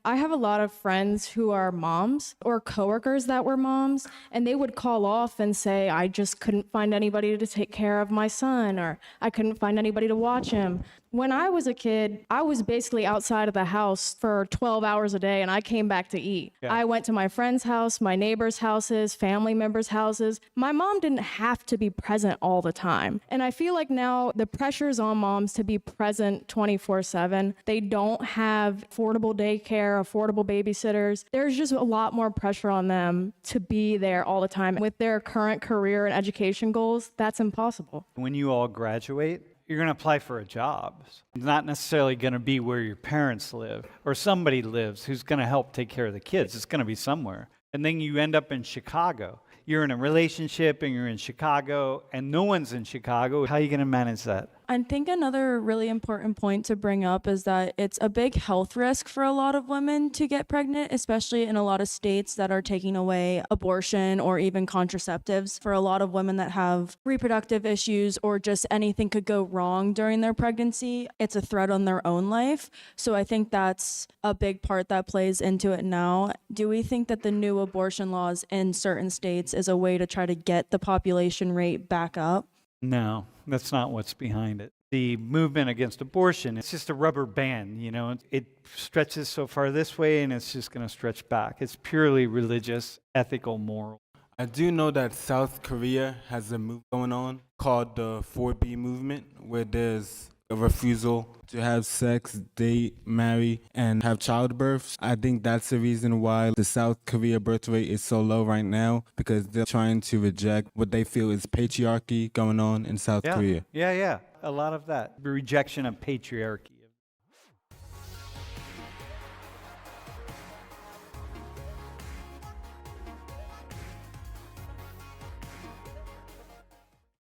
I have a lot of friends who are moms or coworkers that were moms, and they would call off and say, I just couldn't find anybody to take care of my son, or I couldn't find anybody to watch him. When I was a kid, I was basically outside of the house for 12 hours a day and I came back to eat. Yeah. I went to my friends' house, my neighbors' houses, family members' houses. My mom didn't have to be present all the time. And I feel like now the pressure's on moms to be present 24/7. They don't have affordable daycare, affordable babysitters. There's just a lot more pressure on them to be there all the time. With their current career and education goals, that's impossible. When you all graduate, you're going to apply for a job. It's not necessarily going to be where your parents live or somebody lives who's going to help take care of the kids. It's going to be somewhere. And then you end up in Chicago. You're in a relationship and you're in Chicago and no one's in Chicago. How are you going to manage that? I think another really important point to bring up is that it's a big health risk for a lot of women to get pregnant, especially in a lot of states that are taking away abortion or even contraceptives. For a lot of women that have reproductive issues or just anything could go wrong during their pregnancy, it's a threat on their own life. So I think that's a big part that plays into it now. Do we think that the new abortion laws in certain states is a way to try to get the population rate back up? No, that's not what's behind it. The movement against abortion, it's just a rubber band, you know. It stretches so far this way and it's just going to stretch back. It's purely religious, ethical, moral. I do know that South Korea has a move going on called the 4B movement, where there's a refusal to have sex, date, marry, and have childbirth. I think that's the reason why the South Korea birth rate is so low right now, because they're trying to reject what they feel is patriarchy going on in South Korea. Yeah. A lot of that. The rejection of patriarchy.